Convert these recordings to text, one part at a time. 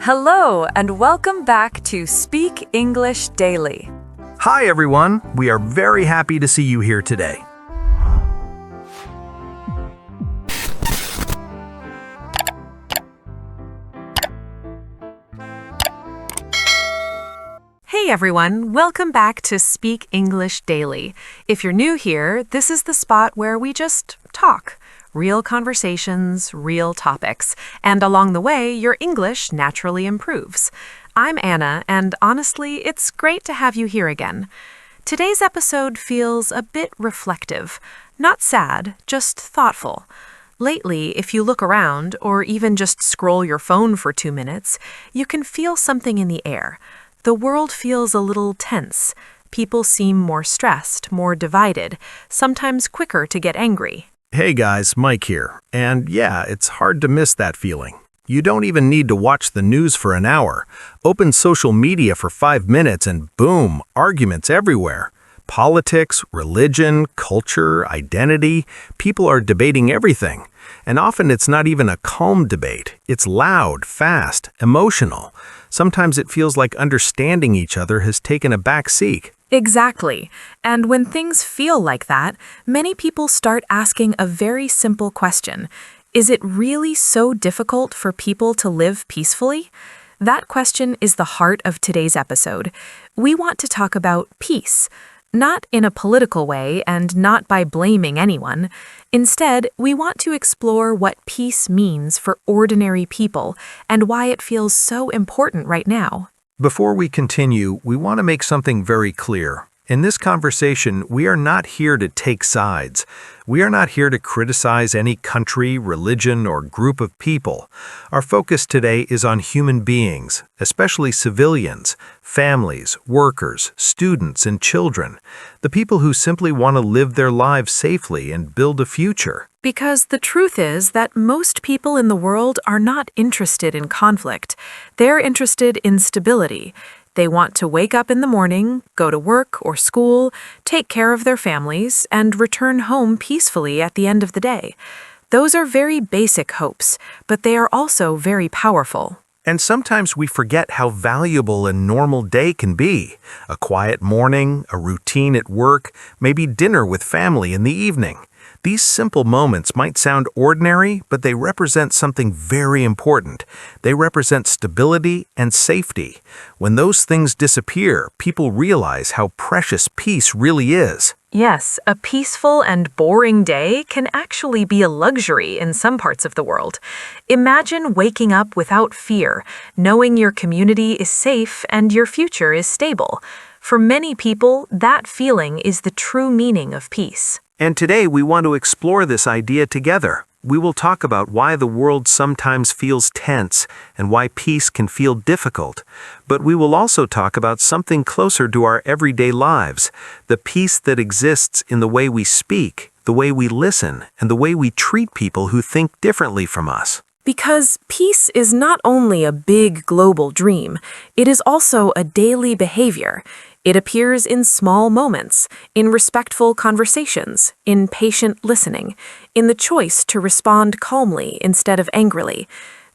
Hello, and welcome back to Speak English Daily. Hi, everyone. We are very happy to see you here today. Hey everyone, welcome back to Speak English Daily. If you're new here, this is the spot where we just talk. Real conversations, real topics, and along the way, your English naturally improves. I'm Anna, and honestly, it's great to have you here again. Today's episode feels a bit reflective. Not sad, just thoughtful. Lately, if you look around, or even just scroll your phone for 2 minutes, you can feel something in the air. The world feels a little tense. People seem more stressed, more divided, sometimes quicker to get angry. Hey guys, Mike here. And yeah, it's hard to miss that feeling. You don't even need to watch the news for an hour. Open social media for 5 minutes and boom, arguments everywhere. Politics, religion, culture, identity, people are debating everything. And often it's not even a calm debate. It's loud, fast, emotional. Sometimes it feels like understanding each other has taken a back seat. Exactly. And when things feel like that, many people start asking a very simple question. Is it really so difficult for people to live peacefully? That question is the heart of today's episode. We want to talk about peace. Not in a political way and not by blaming anyone. Instead, we want to explore what peace means for ordinary people and why it feels so important right now. Before we continue, we want to make something very clear. In this conversation, we are not here to take sides. We are not here to criticize any country, religion, or group of people. Our focus today is on human beings, especially civilians, families, workers, students, and children, the people who simply want to live their lives safely and build a future. Because the truth is that most people in the world are not interested in conflict. They're interested in stability. They want to wake up in the morning, go to work or school, take care of their families, and return home peacefully at the end of the day. Those are very basic hopes, but they are also very powerful. And sometimes we forget how valuable a normal day can be. A quiet morning, a routine at work, maybe dinner with family in the evening. These simple moments might sound ordinary, but they represent something very important. They represent stability and safety. When those things disappear, people realize how precious peace really is. Yes, a peaceful and boring day can actually be a luxury in some parts of the world. Imagine waking up without fear, knowing your community is safe and your future is stable. For many people, that feeling is the true meaning of peace. And today we want to explore this idea together. We will talk about why the world sometimes feels tense and why peace can feel difficult. But we will also talk about something closer to our everyday lives, the peace that exists in the way we speak, the way we listen, and the way we treat people who think differently from us. Because peace is not only a big global dream, it is also a daily behavior. It appears in small moments, in respectful conversations, in patient listening, in the choice to respond calmly instead of angrily.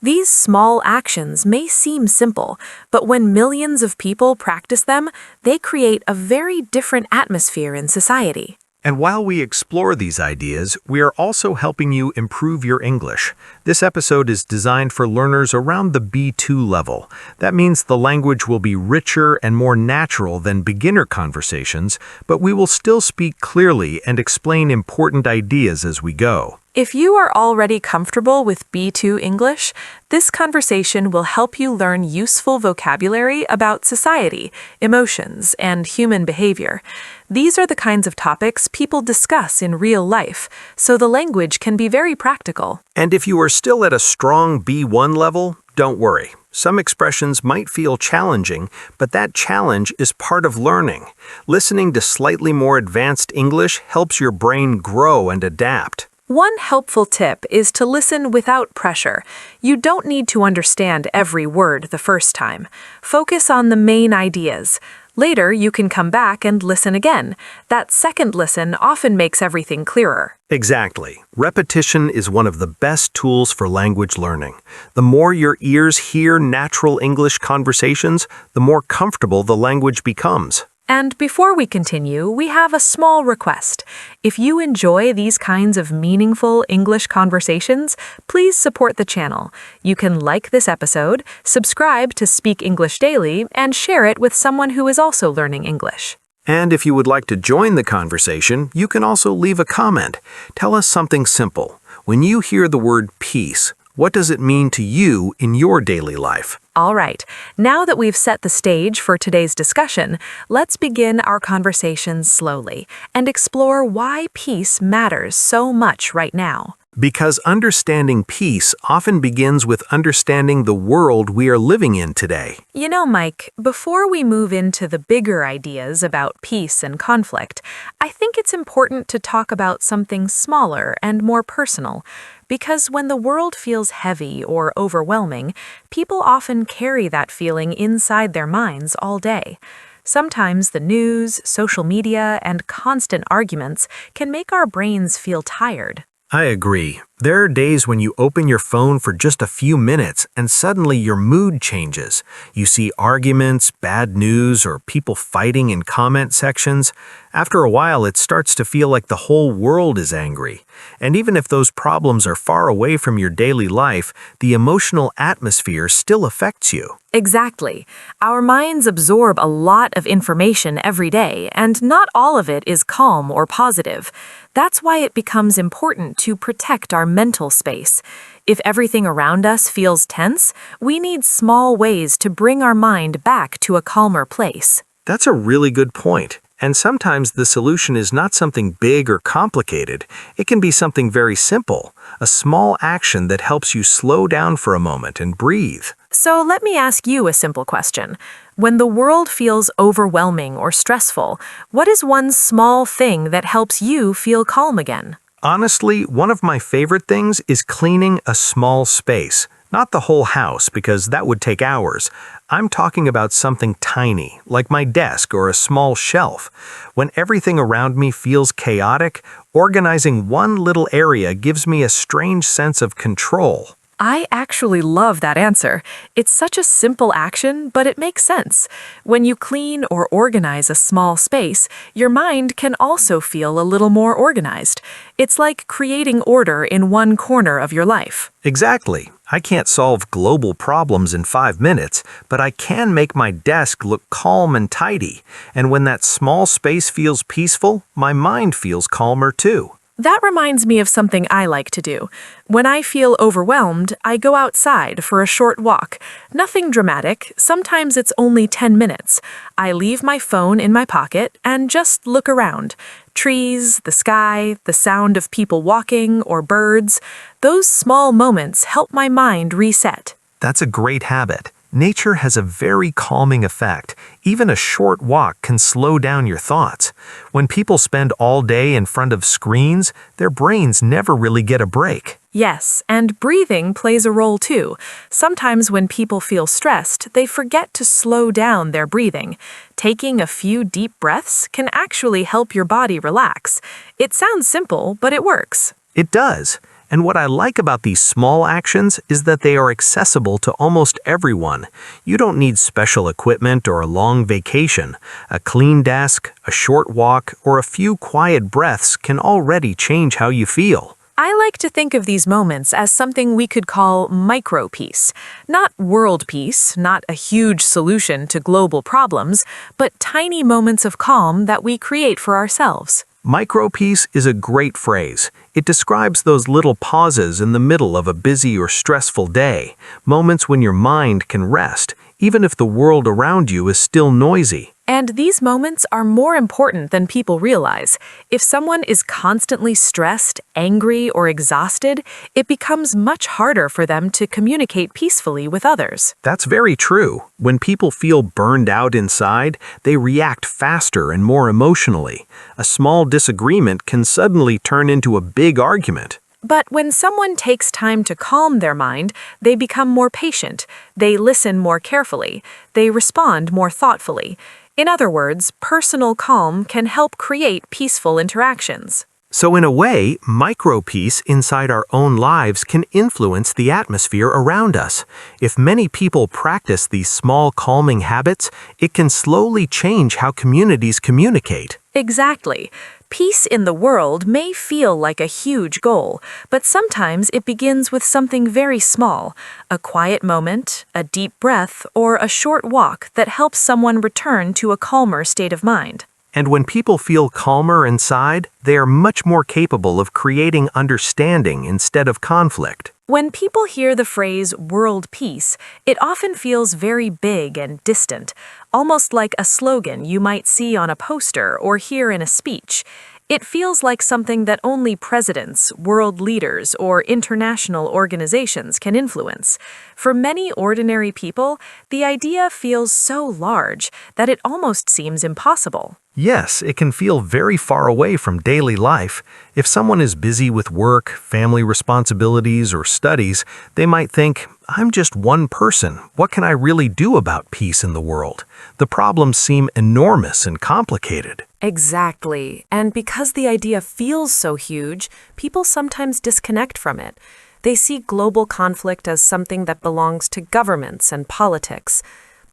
These small actions may seem simple, but when millions of people practice them, they create a very different atmosphere in society. And while we explore these ideas, we are also helping you improve your English. This episode is designed for learners around the B2 level. That means the language will be richer and more natural than beginner conversations, but we will still speak clearly and explain important ideas as we go. If you are already comfortable with B2 English, this conversation will help you learn useful vocabulary about society, emotions, and human behavior. These are the kinds of topics people discuss in real life, so the language can be very practical. And if you are still at a strong B1 level, don't worry. Some expressions might feel challenging, but that challenge is part of learning. Listening to slightly more advanced English helps your brain grow and adapt. One helpful tip is to listen without pressure. You don't need to understand every word the first time. Focus on the main ideas. Later, you can come back and listen again. That second listen often makes everything clearer. Exactly. Repetition is one of the best tools for language learning. The more your ears hear natural English conversations, the more comfortable the language becomes. And before we continue, we have a small request. If you enjoy these kinds of meaningful English conversations, please support the channel. You can like this episode, subscribe to Speak English Daily, and share it with someone who is also learning English. And if you would like to join the conversation, you can also leave a comment. Tell us something simple. When you hear the word peace, what does it mean to you in your daily life? All right, now that we've set the stage for today's discussion, let's begin our conversation slowly and explore why peace matters so much right now. Because understanding peace often begins with understanding the world we are living in today. You know, Mike, before we move into the bigger ideas about peace and conflict, I think it's important to talk about something smaller and more personal. Because when the world feels heavy or overwhelming, people often carry that feeling inside their minds all day. Sometimes the news, social media, and constant arguments can make our brains feel tired. I agree. There are days when you open your phone for just a few minutes and suddenly your mood changes. You see arguments, bad news, or people fighting in comment sections. After a while, it starts to feel like the whole world is angry. And even if those problems are far away from your daily life, the emotional atmosphere still affects you. Exactly. Our minds absorb a lot of information every day, and not all of it is calm or positive. That's why it becomes important to protect our mental space. If everything around us feels tense, we need small ways to bring our mind back to a calmer place. That's a really good point. And sometimes the solution is not something big or complicated. It can be something very simple, a small action that helps you slow down for a moment and breathe. So let me ask you a simple question. When the world feels overwhelming or stressful, what is one small thing that helps you feel calm again? Honestly, one of my favorite things is cleaning a small space. Not the whole house, because that would take hours. I'm talking about something tiny, like my desk or a small shelf. When everything around me feels chaotic, organizing one little area gives me a strange sense of control. I actually love that answer. It's such a simple action, but it makes sense. When you clean or organize a small space, your mind can also feel a little more organized. It's like creating order in one corner of your life. Exactly. I can't solve global problems in 5 minutes, but I can make my desk look calm and tidy. And when that small space feels peaceful, my mind feels calmer too. That reminds me of something I like to do. When I feel overwhelmed, I go outside for a short walk. Nothing dramatic, sometimes it's only 10 minutes. I leave my phone in my pocket and just look around. Trees, the sky, the sound of people walking or birds. Those small moments help my mind reset. That's a great habit. Nature has a very calming effect. Even a short walk can slow down your thoughts. When people spend all day in front of screens, their brains never really get a break. Yes, and breathing plays a role too. Sometimes when people feel stressed, they forget to slow down their breathing. Taking a few deep breaths can actually help your body relax. It sounds simple, but it works. It does. And what I like about these small actions is that they are accessible to almost everyone. You don't need special equipment or a long vacation. A clean desk, a short walk, or a few quiet breaths can already change how you feel. I like to think of these moments as something we could call micro peace. Not world peace, not a huge solution to global problems, but tiny moments of calm that we create for ourselves. Micro-peace is a great phrase. It describes those little pauses in the middle of a busy or stressful day, moments when your mind can rest, even if the world around you is still noisy. And these moments are more important than people realize. If someone is constantly stressed, angry, or exhausted, it becomes much harder for them to communicate peacefully with others. That's very true. When people feel burned out inside, they react faster and more emotionally. A small disagreement can suddenly turn into a big argument. But when someone takes time to calm their mind, they become more patient. They listen more carefully. They respond more thoughtfully. In other words, personal calm can help create peaceful interactions. So in a way, micro-peace inside our own lives can influence the atmosphere around us. If many people practice these small calming habits, it can slowly change how communities communicate. Exactly. Peace in the world may feel like a huge goal, but sometimes it begins with something very small, a quiet moment, a deep breath, or a short walk that helps someone return to a calmer state of mind. And when people feel calmer inside, they are much more capable of creating understanding instead of conflict. When people hear the phrase world peace, it often feels very big and distant, almost like a slogan you might see on a poster or hear in a speech. It feels like something that only presidents, world leaders, or international organizations can influence. For many ordinary people, the idea feels so large that it almost seems impossible. Yes, it can feel very far away from daily life. If someone is busy with work, family responsibilities, or studies, they might think, I'm just one person. What can I really do about peace in the world? The problems seem enormous and complicated. Exactly. And because the idea feels so huge, people sometimes disconnect from it. They see global conflict as something that belongs to governments and politics.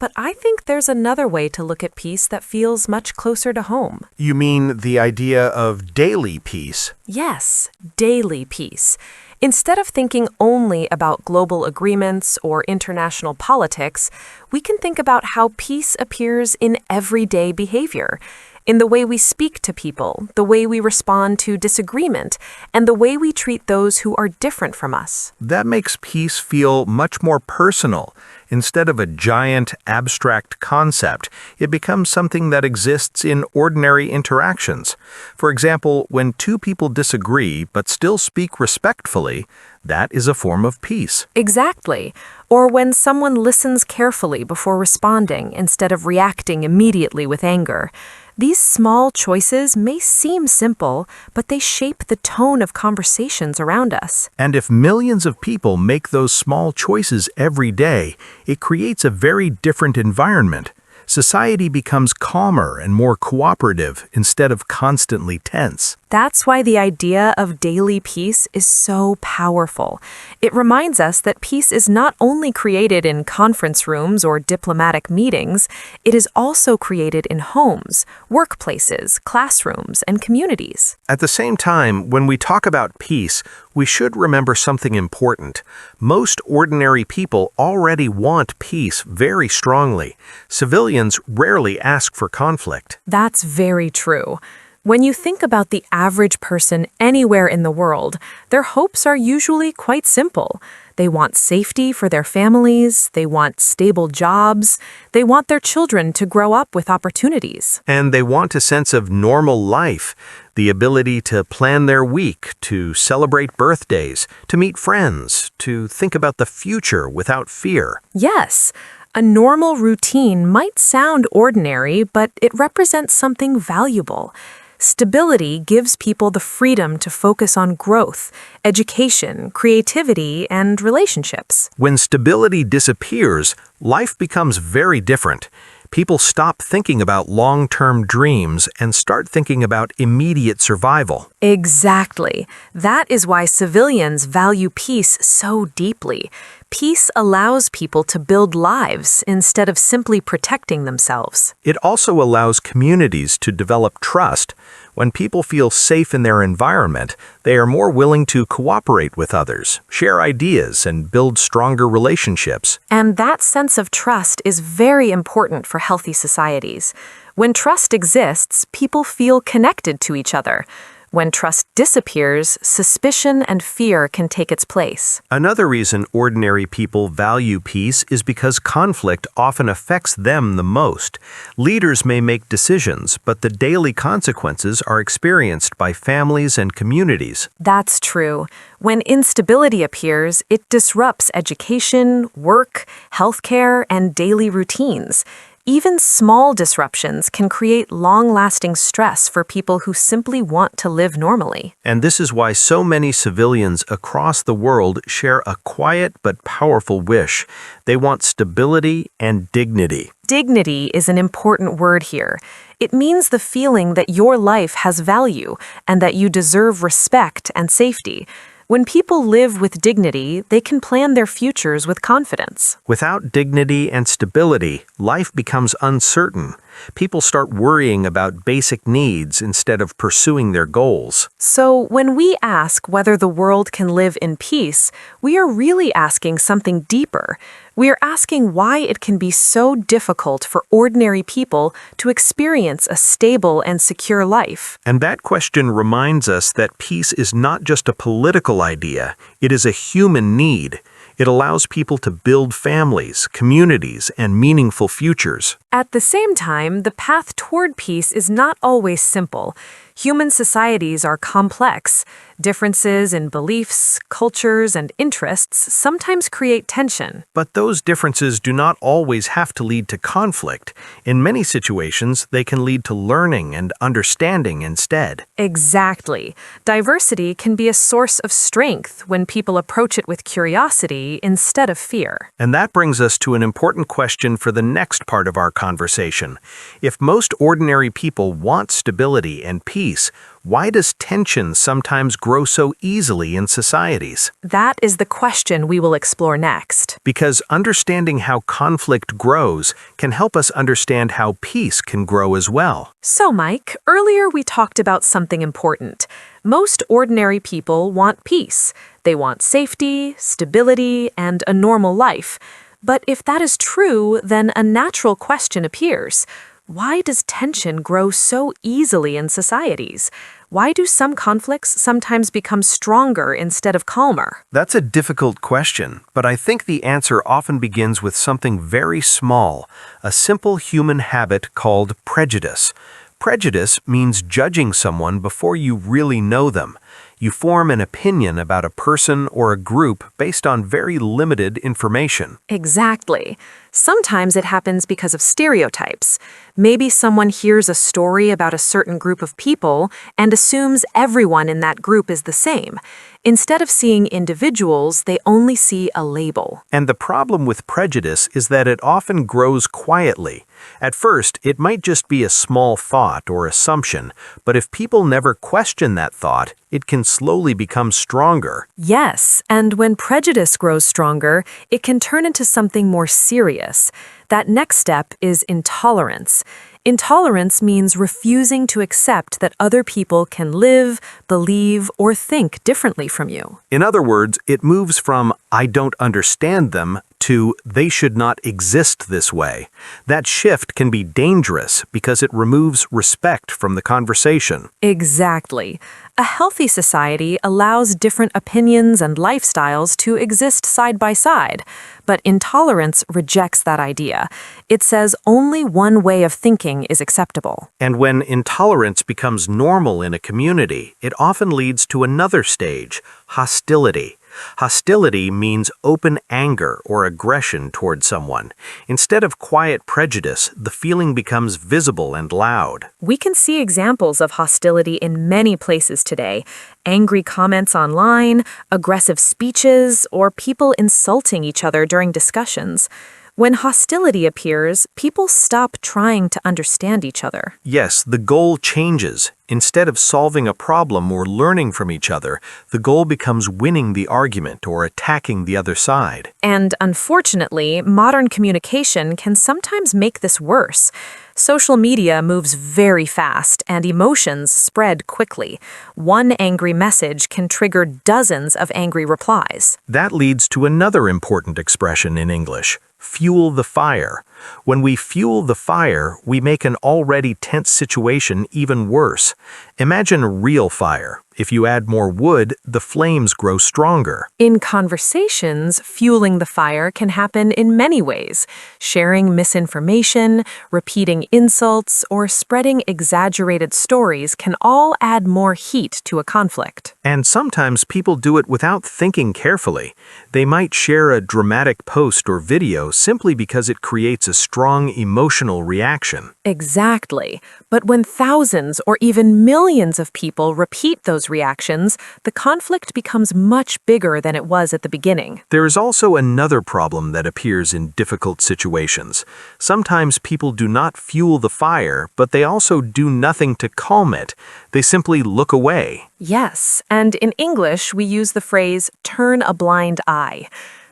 But I think there's another way to look at peace that feels much closer to home. You mean the idea of daily peace? Yes, daily peace. Instead of thinking only about global agreements or international politics, we can think about how peace appears in everyday behavior, in the way we speak to people, the way we respond to disagreement, and the way we treat those who are different from us. That makes peace feel much more personal. Instead of a giant, abstract concept, it becomes something that exists in ordinary interactions. For example, when two people disagree but still speak respectfully, that is a form of peace. Exactly. Or when someone listens carefully before responding instead of reacting immediately with anger. These small choices may seem simple, but they shape the tone of conversations around us. And if millions of people make those small choices every day, it creates a very different environment. Society becomes calmer and more cooperative instead of constantly tense. That's why the idea of daily peace is so powerful. It reminds us that peace is not only created in conference rooms or diplomatic meetings, it is also created in homes, workplaces, classrooms, and communities. At the same time, when we talk about peace, we should remember something important. Most ordinary people already want peace very strongly. Civilians rarely ask for conflict. That's very true. When you think about the average person anywhere in the world, their hopes are usually quite simple. They want safety for their families, they want stable jobs, they want their children to grow up with opportunities. And they want a sense of normal life, the ability to plan their week, to celebrate birthdays, to meet friends, to think about the future without fear. Yes. A normal routine might sound ordinary, but it represents something valuable. Stability gives people the freedom to focus on growth, education, creativity, and relationships. When stability disappears, life becomes very different. People stop thinking about long-term dreams and start thinking about immediate survival. Exactly. That is why civilians value peace so deeply. Peace allows people to build lives instead of simply protecting themselves. It also allows communities to develop trust. When people feel safe in their environment, they are more willing to cooperate with others, share ideas, and build stronger relationships. And that sense of trust is very important for healthy societies. When trust exists, people feel connected to each other. When trust disappears, suspicion and fear can take its place. Another reason ordinary people value peace is because conflict often affects them the most. Leaders may make decisions, but the daily consequences are experienced by families and communities. That's true. When instability appears, it disrupts education, work, healthcare, and daily routines. Even small disruptions can create long-lasting stress for people who simply want to live normally. And this is why so many civilians across the world share a quiet but powerful wish. They want stability and dignity. Dignity is an important word here. It means the feeling that your life has value and that you deserve respect and safety. When people live with dignity, they can plan their futures with confidence. Without dignity and stability, life becomes uncertain. People start worrying about basic needs instead of pursuing their goals. So, when we ask whether the world can live in peace, we are really asking something deeper. We are asking why it can be so difficult for ordinary people to experience a stable and secure life. And that question reminds us that peace is not just a political idea, it is a human need. It allows people to build families, communities, and meaningful futures. At the same time, the path toward peace is not always simple. Human societies are complex. Differences in beliefs, cultures, and interests sometimes create tension. But those differences do not always have to lead to conflict. In many situations, they can lead to learning and understanding instead. Exactly. Diversity can be a source of strength when people approach it with curiosity instead of fear. And that brings us to an important question for the next part of our conversation. If most ordinary people want stability and peace, why does tension sometimes grow so easily in societies? That is the question we will explore next. Because understanding how conflict grows can help us understand how peace can grow as well. So, Mike, earlier we talked about something important. Most ordinary people want peace. They want safety, stability, and a normal life. But if that is true, then a natural question appears. Why does tension grow so easily in societies? Why do some conflicts sometimes become stronger instead of calmer? That's a difficult question, but I think the answer often begins with something very small, a simple human habit called prejudice. Prejudice means judging someone before you really know them. You form an opinion about a person or a group based on very limited information. Exactly. Sometimes it happens because of stereotypes. Maybe someone hears a story about a certain group of people and assumes everyone in that group is the same. Instead of seeing individuals, they only see a label. And the problem with prejudice is that it often grows quietly. At first, it might just be a small thought or assumption, but if people never question that thought, it can slowly become stronger. Yes, and when prejudice grows stronger, it can turn into something more serious. That next step is intolerance. Intolerance means refusing to accept that other people can live, believe, or think differently from you. In other words, it moves from "I don't understand them" to "they should not exist this way." That shift can be dangerous because it removes respect from the conversation. Exactly. A healthy society allows different opinions and lifestyles to exist side by side, but intolerance rejects that idea. It says only one way of thinking is acceptable. And when intolerance becomes normal in a community, it often leads to another stage, hostility. Hostility means open anger or aggression toward someone. Instead of quiet prejudice, the feeling becomes visible and loud. We can see examples of hostility in many places today. Angry comments online, aggressive speeches, or people insulting each other during discussions. When hostility appears, people stop trying to understand each other. Yes, the goal changes. Instead of solving a problem or learning from each other, the goal becomes winning the argument or attacking the other side. And unfortunately, modern communication can sometimes make this worse. Social media moves very fast and emotions spread quickly. One angry message can trigger dozens of angry replies. That leads to another important expression in English: fuel the fire. When we fuel the fire, we make an already tense situation even worse. Imagine a real fire. If you add more wood, the flames grow stronger. In conversations, fueling the fire can happen in many ways. Sharing misinformation, repeating insults, or spreading exaggerated stories can all add more heat to a conflict. And sometimes people do it without thinking carefully. They might share a dramatic post or video simply because it creates a a strong emotional reaction. Exactly. But when thousands or even millions of people repeat those reactions, the conflict becomes much bigger than it was at the beginning. There is also another problem that appears in difficult situations. Sometimes people do not fuel the fire, but they also do nothing to calm it. They simply look away. Yes, and in English, we use the phrase turn a blind eye.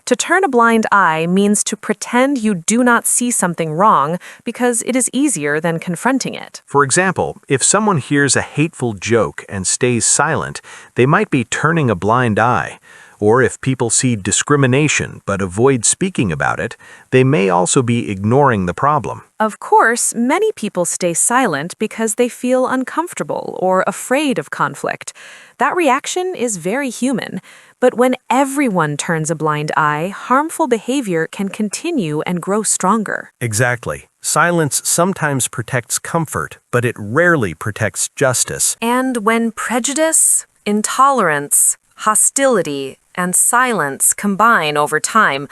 To turn a blind eye means to pretend you do not see something wrong because it is easier than confronting it. For example, if someone hears a hateful joke and stays silent, they might be turning a blind eye. Or if people see discrimination but avoid speaking about it, they may also be ignoring the problem. Of course, many people stay silent because they feel uncomfortable or afraid of conflict. That reaction is very human. But when everyone turns a blind eye, harmful behavior can continue and grow stronger. Exactly. Silence sometimes protects comfort, but it rarely protects justice. And when prejudice, intolerance, hostility, and silence combine over time,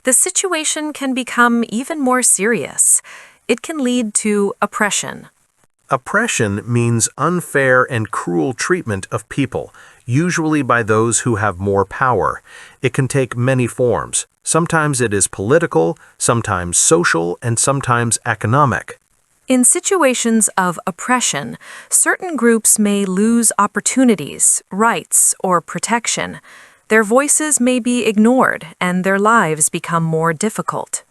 the situation can become even more serious. It can lead to oppression. Oppression means unfair and cruel treatment of people, usually by those who have more power. It can take many forms. Sometimes it is political, sometimes social, and sometimes economic. In situations of oppression, certain groups may lose opportunities, rights, or protection. Their voices may be ignored, and their lives become more difficult.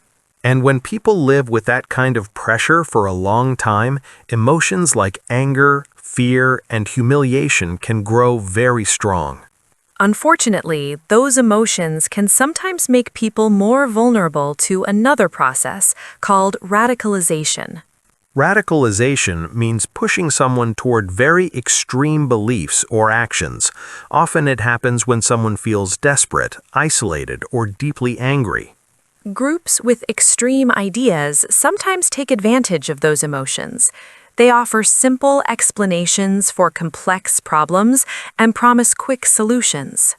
And when people live with that kind of pressure for a long time, emotions like anger, fear, and humiliation can grow very strong. Unfortunately, those emotions can sometimes make people more vulnerable to another process called radicalization. Radicalization means pushing someone toward very extreme beliefs or actions. Often it happens when someone feels desperate, isolated, or deeply angry. Groups with extreme ideas sometimes take advantage of those emotions. They offer simple explanations for complex problems and promise quick solutions.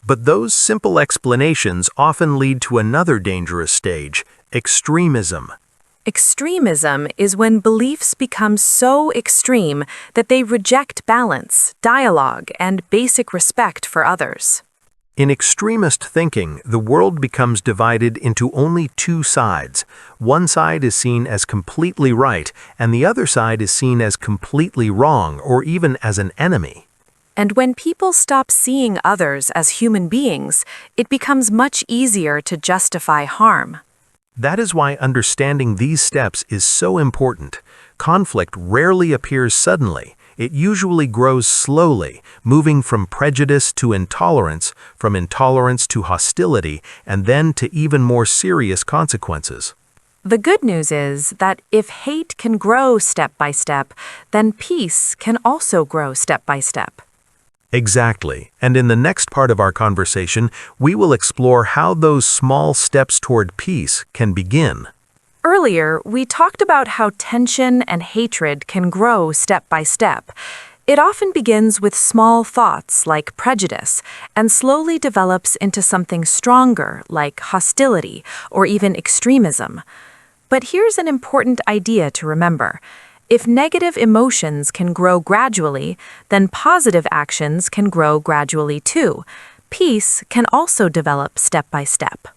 But those simple explanations often lead to another dangerous stage, extremism. Extremism is when beliefs become so extreme that they reject balance, dialogue, and basic respect for others. In extremist thinking, the world becomes divided into only two sides. One side is seen as completely right, and the other side is seen as completely wrong or even as an enemy. And when people stop seeing others as human beings, it becomes much easier to justify harm. That is why understanding these steps is so important. Conflict rarely appears suddenly. It usually grows slowly, moving from prejudice to intolerance, from intolerance to hostility, and then to even more serious consequences. The good news is that if hate can grow step by step, then peace can also grow step by step. Exactly. And in the next part of our conversation, we will explore how those small steps toward peace can begin. Earlier, we talked about how tension and hatred can grow step by step. It often begins with small thoughts like prejudice and slowly develops into something stronger like hostility or even extremism. But here's an important idea to remember. If negative emotions can grow gradually, then positive actions can grow gradually too. Peace can also develop step by step.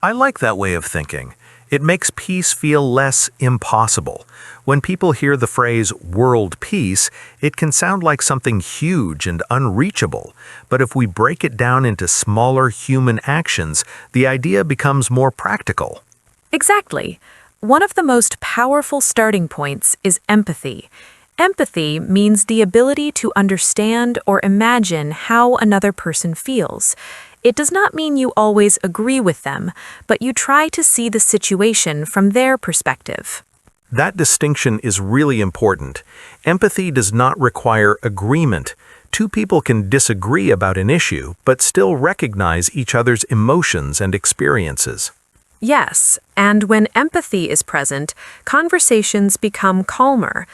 I like that way of thinking. It makes peace feel less impossible. When people hear the phrase world peace, it can sound like something huge and unreachable. But if we break it down into smaller human actions, the idea becomes more practical. Exactly. One of the most powerful starting points is empathy. Empathy means the ability to understand or imagine how another person feels. It does not mean you always agree with them, but you try to see the situation from their perspective. That distinction is really important. Empathy does not require agreement. Two people can disagree about an issue, but still recognize each other's emotions and experiences. Yes, and when empathy is present, conversations become calmer.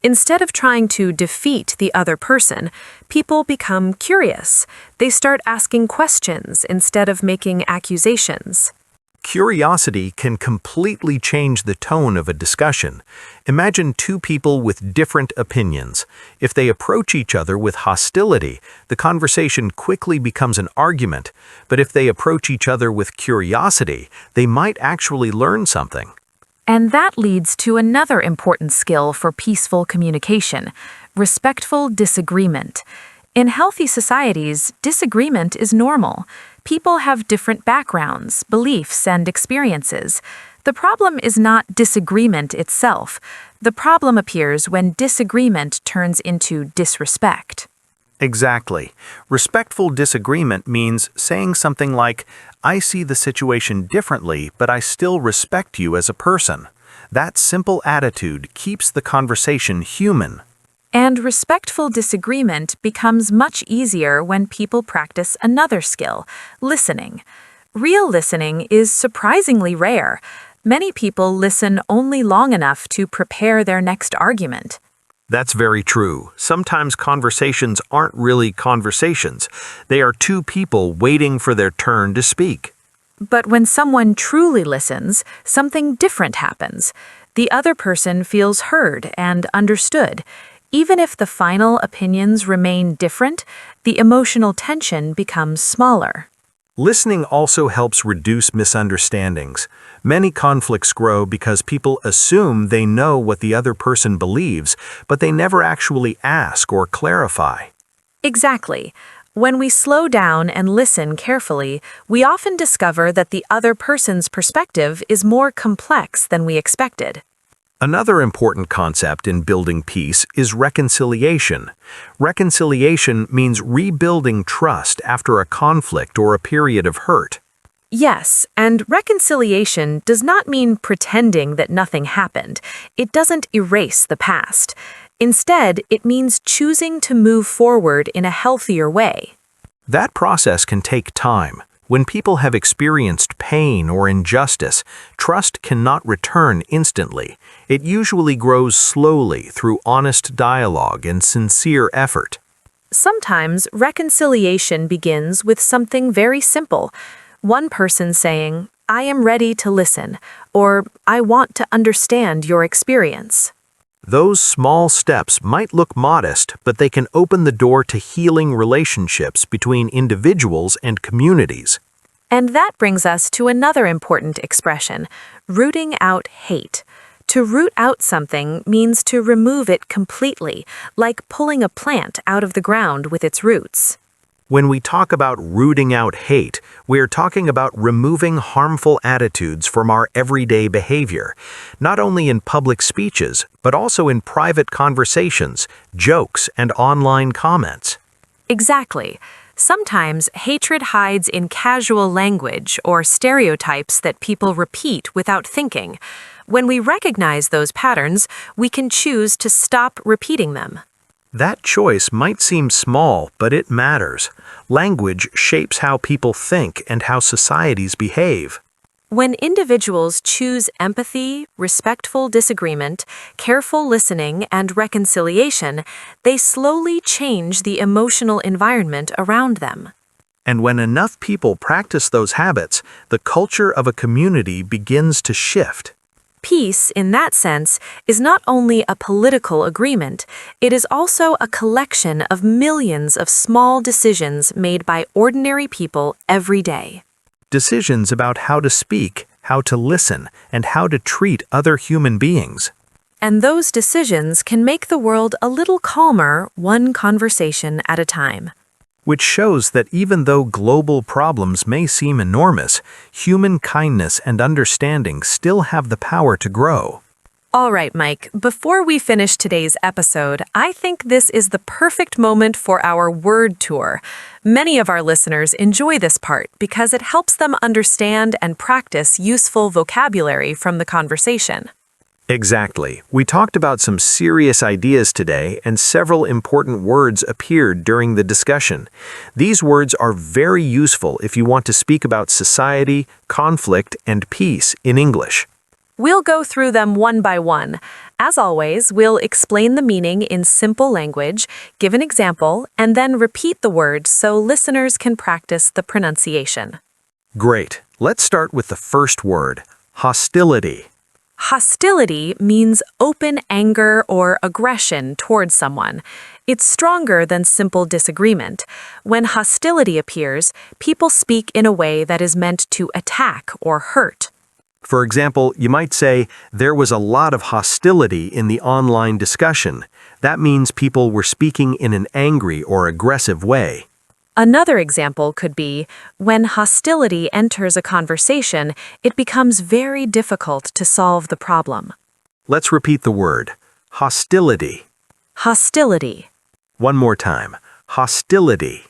Instead of trying to defeat the other person, people become curious. They start asking questions instead of making accusations. Curiosity can completely change the tone of a discussion. Imagine two people with different opinions. If they approach each other with hostility, the conversation quickly becomes an argument. But if they approach each other with curiosity, they might actually learn something. And that leads to another important skill for peaceful communication: respectful disagreement. In healthy societies, disagreement is normal. People have different backgrounds, beliefs, and experiences. The problem is not disagreement itself. The problem appears when disagreement turns into disrespect. Exactly. Respectful disagreement means saying something like, "I see the situation differently, but I still respect you as a person." That simple attitude keeps the conversation human. And respectful disagreement becomes much easier when people practice another skill: listening. Real listening is surprisingly rare. Many people listen only long enough to prepare their next argument. That's very true. Sometimes conversations aren't really conversations. They are two people waiting for their turn to speak. But when someone truly listens, something different happens. The other person feels heard and understood. Even if the final opinions remain different, the emotional tension becomes smaller. Listening also helps reduce misunderstandings. Many conflicts grow because people assume they know what the other person believes, but they never actually ask or clarify. Exactly. When we slow down and listen carefully, we often discover that the other person's perspective is more complex than we expected. Another important concept in building peace is reconciliation. Reconciliation means rebuilding trust after a conflict or a period of hurt. Yes, and reconciliation does not mean pretending that nothing happened. It doesn't erase the past. Instead, it means choosing to move forward in a healthier way. That process can take time. When people have experienced pain or injustice, trust cannot return instantly. It usually grows slowly through honest dialogue and sincere effort. Sometimes reconciliation begins with something very simple. One person saying, "I am ready to listen," or "I want to understand your experience." Those small steps might look modest, but they can open the door to healing relationships between individuals and communities. And that brings us to another important expression: rooting out hate. To root out something means to remove it completely, like pulling a plant out of the ground with its roots. When we talk about rooting out hate, we're talking about removing harmful attitudes from our everyday behavior, not only in public speeches, but also in private conversations, jokes, and online comments. Exactly. Sometimes hatred hides in casual language or stereotypes that people repeat without thinking. When we recognize those patterns, we can choose to stop repeating them. That choice might seem small, but it matters. Language shapes how people think and how societies behave. When individuals choose empathy, respectful disagreement, careful listening, and reconciliation, they slowly change the emotional environment around them. And when enough people practice those habits, the culture of a community begins to shift. Peace, in that sense, is not only a political agreement, it is also a collection of millions of small decisions made by ordinary people every day. Decisions about how to speak, how to listen, and how to treat other human beings. And those decisions can make the world a little calmer, one conversation at a time. Which shows that even though global problems may seem enormous, human kindness and understanding still have the power to grow. All right, Mike, before we finish today's episode, I think this is the perfect moment for our word tour. Many of our listeners enjoy this part because it helps them understand and practice useful vocabulary from the conversation. Exactly. We talked about some serious ideas today, and several important words appeared during the discussion. These words are very useful if you want to speak about society, conflict, and peace in English. We'll go through them one by one. As always, we'll explain the meaning in simple language, give an example, and then repeat the word so listeners can practice the pronunciation. Great. Let's start with the first word, hostility. Hostility means open anger or aggression towards someone. It's stronger than simple disagreement. When hostility appears, people speak in a way that is meant to attack or hurt. For example, you might say, there was a lot of hostility in the online discussion. That means people were speaking in an angry or aggressive way. Another example could be, when hostility enters a conversation, it becomes very difficult to solve the problem. Let's repeat the word, hostility. Hostility. One more time, hostility.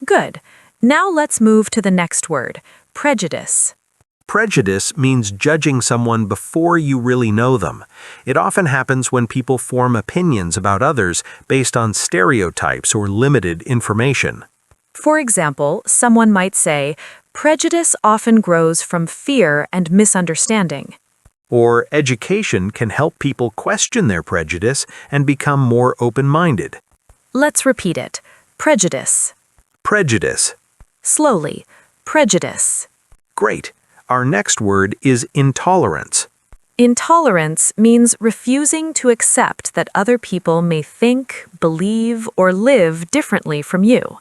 Good. Now let's move to the next word, prejudice. Prejudice means judging someone before you really know them. It often happens when people form opinions about others based on stereotypes or limited information. For example, someone might say, prejudice often grows from fear and misunderstanding. Or education can help people question their prejudice and become more open-minded. Let's repeat it. Prejudice. Prejudice. Slowly. Prejudice. Great. Our next word is intolerance. Intolerance means refusing to accept that other people may think, believe, or live differently from you.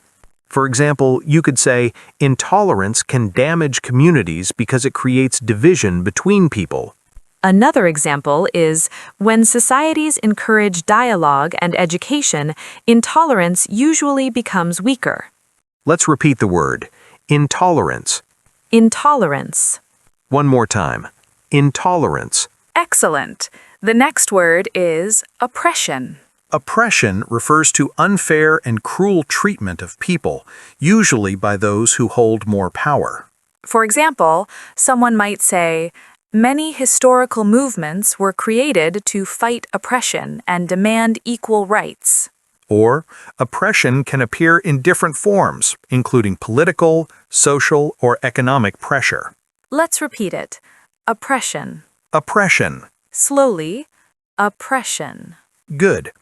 For example, you could say, intolerance can damage communities because it creates division between people. Another example is, when societies encourage dialogue and education, intolerance usually becomes weaker. Let's repeat the word, intolerance. Intolerance. One more time, intolerance. Excellent. The next word is oppression. Oppression refers to unfair and cruel treatment of people, usually by those who hold more power. For example, someone might say, many historical movements were created to fight oppression and demand equal rights. Or, oppression can appear in different forms, including political, social, or economic pressure. Let's repeat it. Oppression. Oppression. Slowly. Oppression. Good.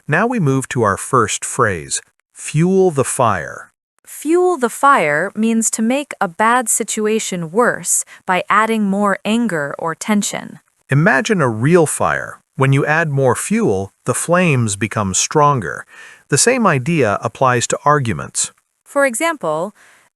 Now we move to our first phrase, fuel the fire. Fuel the fire means to make a bad situation worse by adding more anger or tension. Imagine a real fire. When you add more fuel, the flames become stronger. The same idea applies to arguments. For example,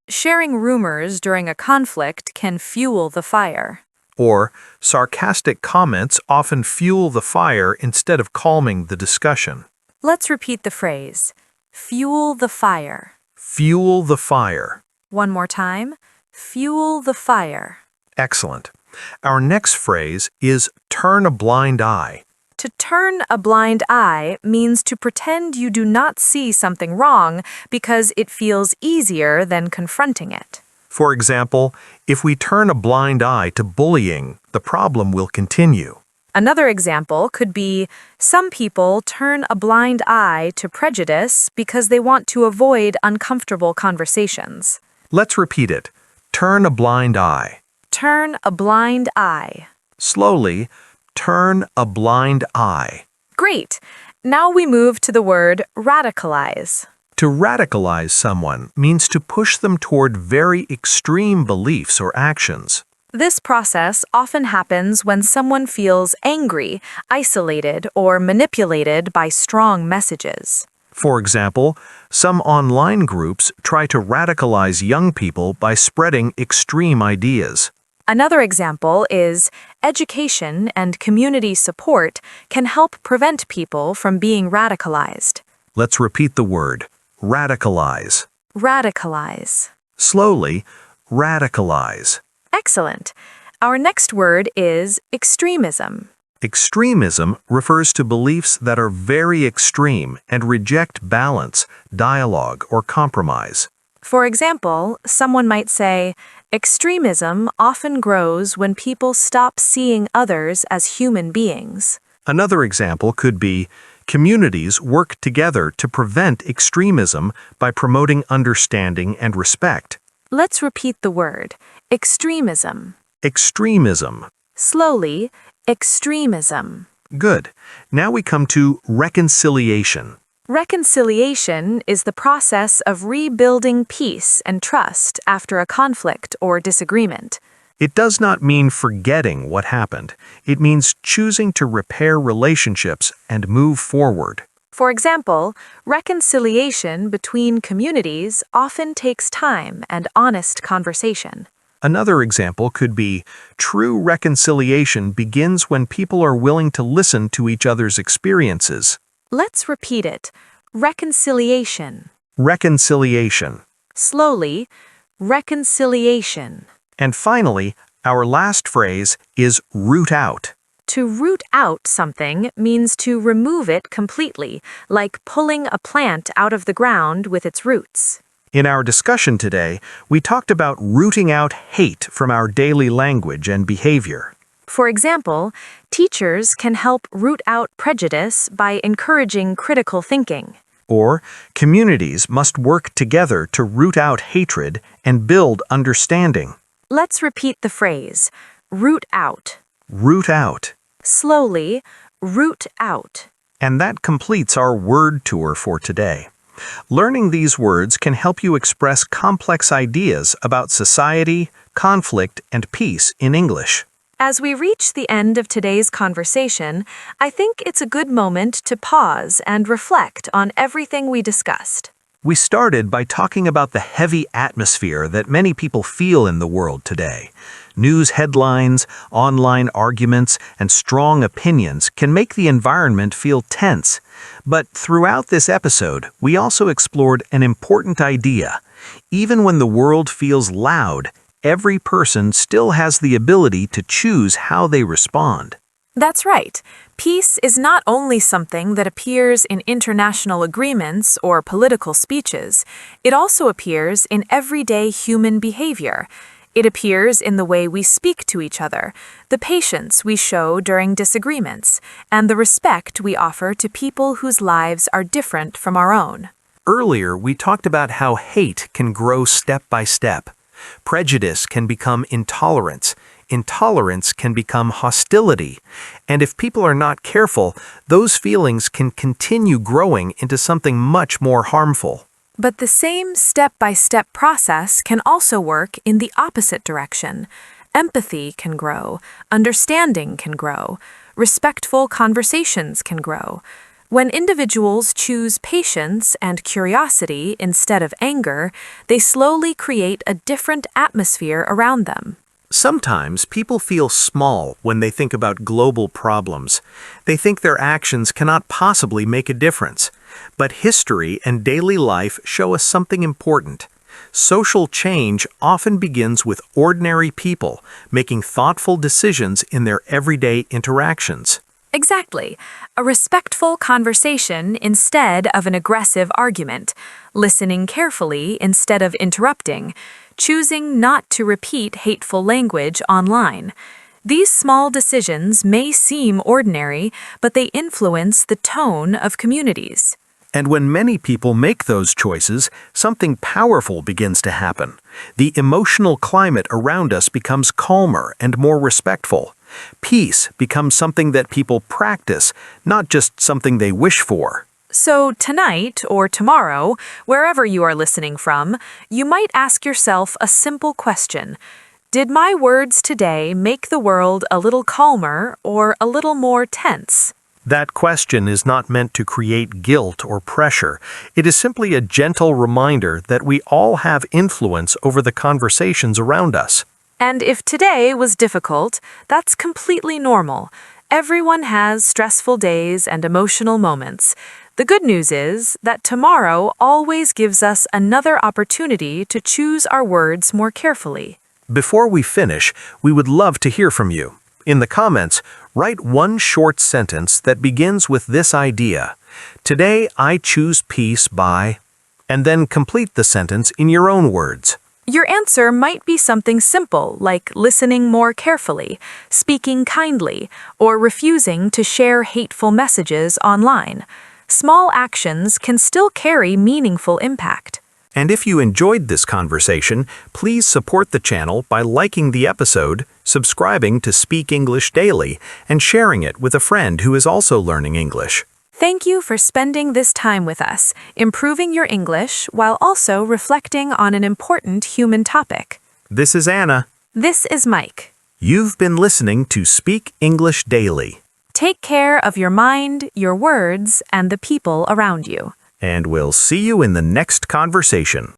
sharing rumors during a conflict can fuel the fire. Or, sarcastic comments often fuel the fire instead of calming the discussion. Let's repeat the phrase, fuel the fire. Fuel the fire. One more time, fuel the fire. Excellent. Our next phrase is turn a blind eye. To turn a blind eye means to pretend you do not see something wrong because it feels easier than confronting it. For example, if we turn a blind eye to bullying, the problem will continue. Another example could be, some people turn a blind eye to prejudice because they want to avoid uncomfortable conversations. Let's repeat it. Turn a blind eye. Turn a blind eye. Slowly, turn a blind eye. Great! Now we move to the word radicalize. To radicalize someone means to push them toward very extreme beliefs or actions. This process often happens when someone feels angry, isolated, or manipulated by strong messages. For example, some online groups try to radicalize young people by spreading extreme ideas. Another example is education and community support can help prevent people from being radicalized. Let's repeat the word, radicalize. Radicalize. Slowly, radicalize. Excellent. Our next word is extremism. Extremism refers to beliefs that are very extreme and reject balance, dialogue, or compromise. For example, someone might say, extremism often grows when people stop seeing others as human beings. Another example could be, communities work together to prevent extremism by promoting understanding and respect. Let's repeat the word, extremism. Extremism. Slowly, extremism. Good. Now we come to reconciliation. Reconciliation is the process of rebuilding peace and trust after a conflict or disagreement. It does not mean forgetting what happened. It means choosing to repair relationships and move forward. For example, reconciliation between communities often takes time and honest conversation. Another example could be, true reconciliation begins when people are willing to listen to each other's experiences. Let's repeat it. Reconciliation. Reconciliation. Slowly, reconciliation. And finally, our last phrase is root out. To root out something means to remove it completely, like pulling a plant out of the ground with its roots. In our discussion today, we talked about rooting out hate from our daily language and behavior. For example, teachers can help root out prejudice by encouraging critical thinking. Or, communities must work together to root out hatred and build understanding. Let's repeat the phrase, root out. Root out. Slowly, root out. And that completes our word tour for today. Learning these words can help you express complex ideas about society, conflict, and peace in English. As we reach the end of today's conversation, I think it's a good moment to pause and reflect on everything we discussed. We started by talking about the heavy atmosphere that many people feel in the world today. News headlines, online arguments, and strong opinions can make the environment feel tense. But throughout this episode, we also explored an important idea. Even when the world feels loud, every person still has the ability to choose how they respond. That's right. Peace is not only something that appears in international agreements or political speeches, it also appears in everyday human behavior. It appears in the way we speak to each other, the patience we show during disagreements, and the respect we offer to people whose lives are different from our own. Earlier, we talked about how hate can grow step by step. Prejudice can become intolerance. Intolerance can become hostility. And if people are not careful, those feelings can continue growing into something much more harmful. But the same step-by-step process can also work in the opposite direction. Empathy can grow, understanding can grow, respectful conversations can grow. When individuals choose patience and curiosity instead of anger, they slowly create a different atmosphere around them. Sometimes people feel small when they think about global problems. They think their actions cannot possibly make a difference. But history and daily life show us something important. Social change often begins with ordinary people making thoughtful decisions in their everyday interactions. Exactly. A respectful conversation instead of an aggressive argument, listening carefully instead of interrupting, choosing not to repeat hateful language online. These small decisions may seem ordinary, but they influence the tone of communities. And when many people make those choices, something powerful begins to happen. The emotional climate around us becomes calmer and more respectful. Peace becomes something that people practice, not just something they wish for. So tonight or tomorrow, wherever you are listening from, you might ask yourself a simple question. Did my words today make the world a little calmer or a little more tense? That question is not meant to create guilt or pressure. It is simply a gentle reminder that we all have influence over the conversations around us. And if today was difficult, that's completely normal. Everyone has stressful days and emotional moments. The good news is that tomorrow always gives us another opportunity to choose our words more carefully. Before we finish, we would love to hear from you. In the comments, write one short sentence that begins with this idea. Today I choose peace by... and then complete the sentence in your own words. Your answer might be something simple like listening more carefully, speaking kindly, or refusing to share hateful messages online. Small actions can still carry meaningful impact. And if you enjoyed this conversation, please support the channel by liking the episode, subscribing to Speak English Daily, and sharing it with a friend who is also learning English. Thank you for spending this time with us, improving your English while also reflecting on an important human topic. This is Anna. This is Mike. You've been listening to Speak English Daily, Take care of your mind, your words, and the people around you. and we'll see you in the next conversation.